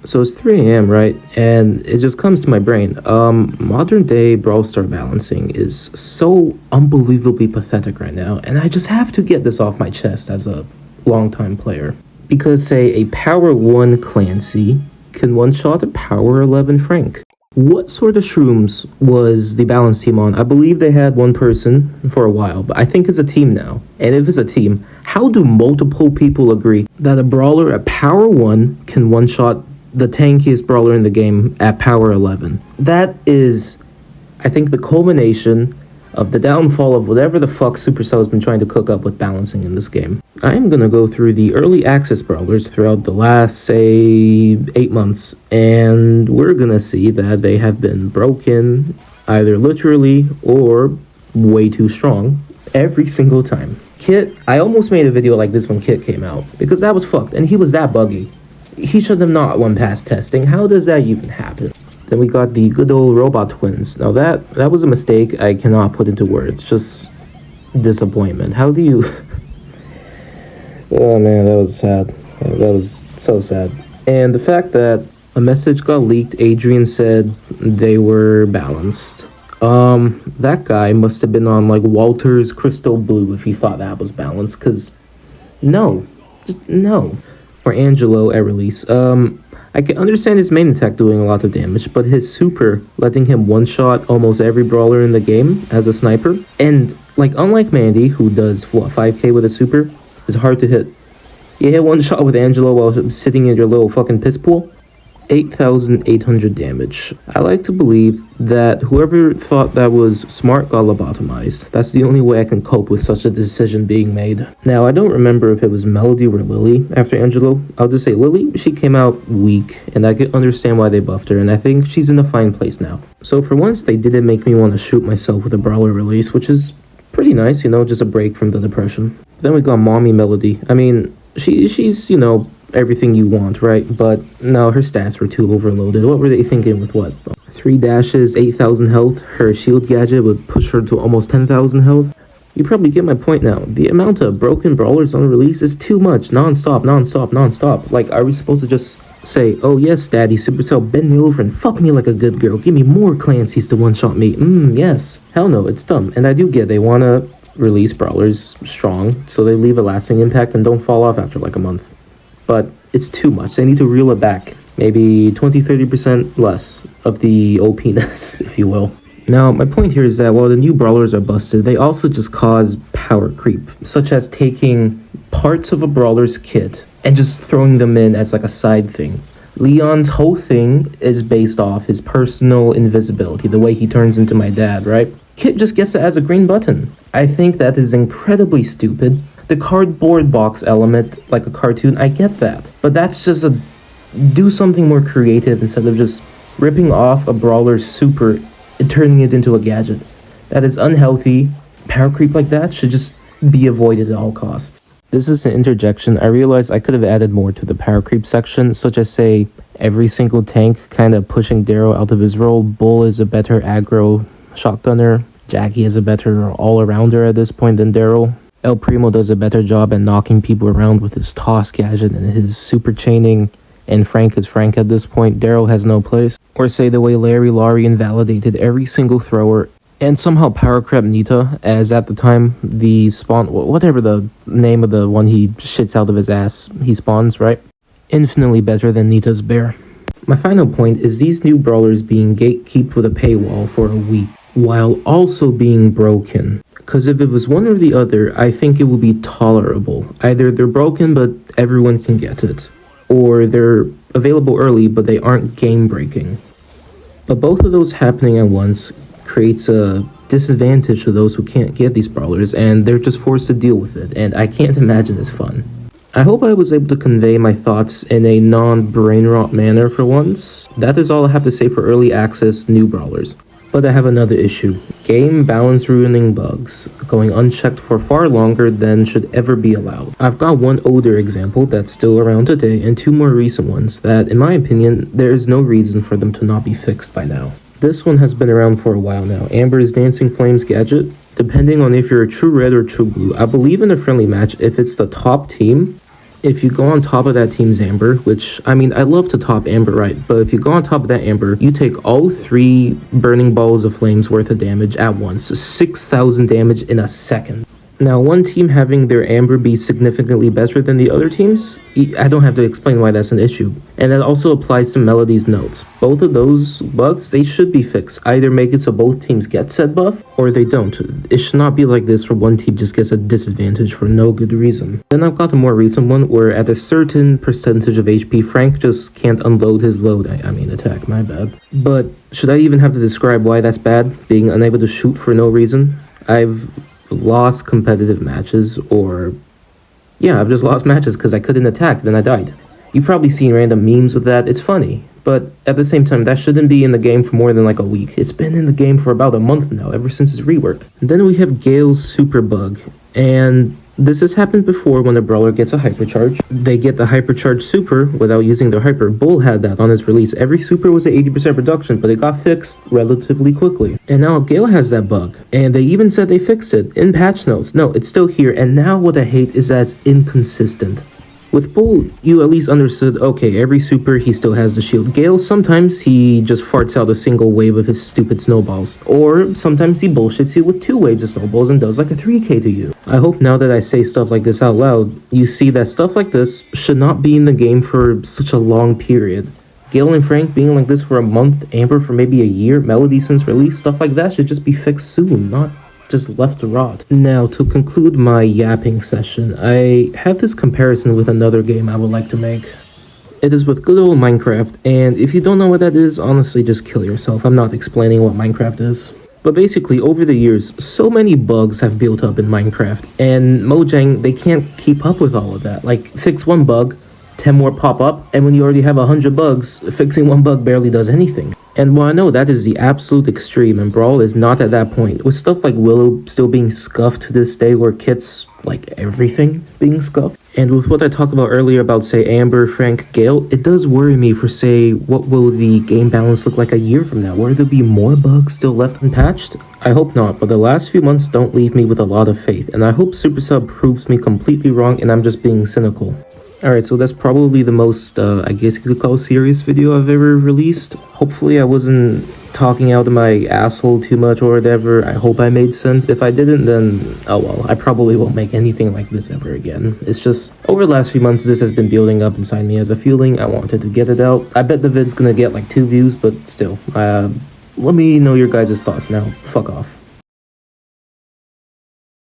So it's 3 a.m., right? And it just comes to my brain. Modern day Brawl Star balancing is so unbelievably pathetic right now, and I just have to get this off my chest as a longtime player. Because, say, a Power 1 Clancy can one-shot a Power 11 Frank. What sort of shrooms was the balance team on? I believe they had one person for a while, but I think it's a team now. And if it's a team, how do multiple people agree that a brawler at Power 1 can one-shot the tankiest brawler in the game at Power 11? That is, I think, the culmination of the downfall of whatever the fuck Supercell has been trying to cook up with balancing in this game. I am going to go through the early access brawlers throughout the last, say, 8 months, and we're going to see that they have been broken, either literally or way too strong, every single time. Kit, I almost made a video like this when Kit came out, because that was fucked, and he was that buggy. He should have not won past testing. How does that even happen? Then we got the good old robot twins. Now that was a mistake I cannot put into words. Just disappointment. How do you... Oh man, that was sad. That was so sad. And the fact that a message got leaked, Adrian said they were balanced. That guy must have been on like Walter's Crystal Blue if he thought that was balanced, cause no. Just no. Or Angelo at release. I can understand his main attack doing a lot of damage, but his super letting him one-shot almost every brawler in the game as a sniper. And, like, unlike Mandy, who does, 5k with a super, is hard to hit. You hit one shot with Angelo while sitting in your little fucking piss pool, 8,800 damage. I like to believe that whoever thought that was smart got lobotomized. That's the only way I can cope with such a decision being made. Now, I don't remember if it was Melody or Lily after Angelo. I'll just say Lily, she came out weak, and I could understand why they buffed her, and I think she's in a fine place now. So for once, they didn't make me want to shoot myself with a brawler release, which is pretty nice, you know, just a break from the depression. Then we got Mommy Melody. I mean, she's, you know, everything you want, right? But no, her stats were too overloaded. What were they thinking with what? 3 dashes, 8,000 health. Her shield gadget would push her to almost 10,000 health. You probably get my point now. The amount of broken brawlers on release is too much. Non-stop, non-stop, non-stop. Like, are we supposed to just say, oh yes, daddy, Supercell, bend me over and fuck me like a good girl. Give me more Clancy's to one-shot me. Yes. Hell no, it's dumb. And I do get they want to release brawlers strong, so they leave a lasting impact and don't fall off after like a month. But it's too much. They need to reel it back. Maybe 20-30% less of the OPness, if you will. Now, my point here is that while the new brawlers are busted, they also just cause power creep, such as taking parts of a brawler's kit and just throwing them in as like a side thing. Leon's whole thing is based off his personal invisibility, the way he turns into my dad, right? Kit just gets it as a green button. I think that is incredibly stupid. The cardboard box element, like a cartoon, I get that. But that's just do something more creative instead of just ripping off a brawler's super and turning it into a gadget. That is unhealthy. Power creep like that should just be avoided at all costs. This is an interjection. I realized I could have added more to the power creep section, such as, say, every single tank kind of pushing Daryl out of his role. Bull is a better aggro shotgunner. Jackie is a better all-arounder at this point than Daryl. El Primo does a better job at knocking people around with his toss gadget and his super chaining, and Frank is Frank at this point. Daryl has no place. Or say the way Laurie invalidated every single thrower, and somehow power crept Nita, as at the time the spawn, whatever the name of the one he shits out of his ass he spawns, right? Infinitely better than Nita's bear. My final point is these new brawlers being gatekept with a paywall for a week, while also being broken. Because if it was one or the other, I think it would be tolerable. Either they're broken, but everyone can get it. Or they're available early, but they aren't game-breaking. But both of those happening at once creates a disadvantage to those who can't get these brawlers, and they're just forced to deal with it, and I can't imagine it's fun. I hope I was able to convey my thoughts in a non-brain rot manner for once. That is all I have to say for early access new brawlers. But I have another issue. Game balance ruining bugs, going unchecked for far longer than should ever be allowed. I've got one older example that's still around today and 2 more recent ones that, in my opinion, there is no reason for them to not be fixed by now. This one has been around for a while now. Amber's Dancing Flames gadget. Depending on if you're a true red or true blue, I believe in a friendly match, if it's the top team, If you go on top of that team's Amber, which, I mean, I love to top Amber, right? But if you go on top of that Amber, you take all 3 burning balls of flames worth of damage at once. 6,000 damage in a second. Now, one team having their Amber be significantly better than the other teams, I don't have to explain why that's an issue. And that also applies to Melody's notes. Both of those bugs, they should be fixed. Either make it so both teams get said buff, or they don't. It should not be like this where one team just gets a disadvantage for no good reason. Then I've got a more recent one where at a certain percentage of HP, Frank just can't unload his load. I mean attack, my bad. But should I even have to describe why that's bad? Being unable to shoot for no reason? I've lost competitive matches, or I've just lost matches because I couldn't attack, then I died. You've probably seen random memes with that. It's funny, but at the same time, that shouldn't be in the game for more than like a week. It's been in the game for about a month now, ever since its rework. And then we have Gale's super bug, and this has happened before when a brawler gets a hypercharge. They get the hypercharge super without using their hyper. Bull had that on his release. Every super was an 80% reduction, but it got fixed relatively quickly. And now Gale has that bug, and they even said they fixed it in patch notes. No, it's still here, and now what I hate is that it's inconsistent. With Bull, you at least understood, okay, every super, he still has the shield. Gale, sometimes he just farts out a single wave of his stupid snowballs. Or sometimes he bullshits you with 2 waves of snowballs and does like a 3k to you. I hope now that I say stuff like this out loud, you see that stuff like this should not be in the game for such a long period. Gale and Frank being like this for a month, Amber for maybe a year, Melody since release, stuff like that should just be fixed soon, not just left to rot. Now, to conclude my yapping session, I have this comparison with another game I would like to make. It is with good old Minecraft, and if you don't know what that is, honestly just kill yourself. I'm not explaining what Minecraft is. But basically, over the years, so many bugs have built up in Minecraft, and Mojang, they can't keep up with all of that. Like, fix one bug, 10 more pop up, and when you already have 100 bugs, fixing one bug barely does anything. And while I know that is the absolute extreme, and Brawl is not at that point, with stuff like Willow still being scuffed to this day, where kits, like everything, being scuffed, and with what I talked about earlier about, say, Amber, Frank, Gale, it does worry me for, say, what will the game balance look like a year from now? Will there be more bugs still left unpatched? I hope not, but the last few months don't leave me with a lot of faith, and I hope Supercell proves me completely wrong and I'm just being cynical. Alright, so that's probably the most, I guess you could call serious video I've ever released. Hopefully I wasn't talking out of my asshole too much or whatever. I hope I made sense. If I didn't, then, oh well, I probably won't make anything like this ever again. It's just, over the last few months, this has been building up inside me as a feeling. I wanted to get it out. I bet the vid's gonna get like 2 views, but still, let me know your guys' thoughts now. Fuck off.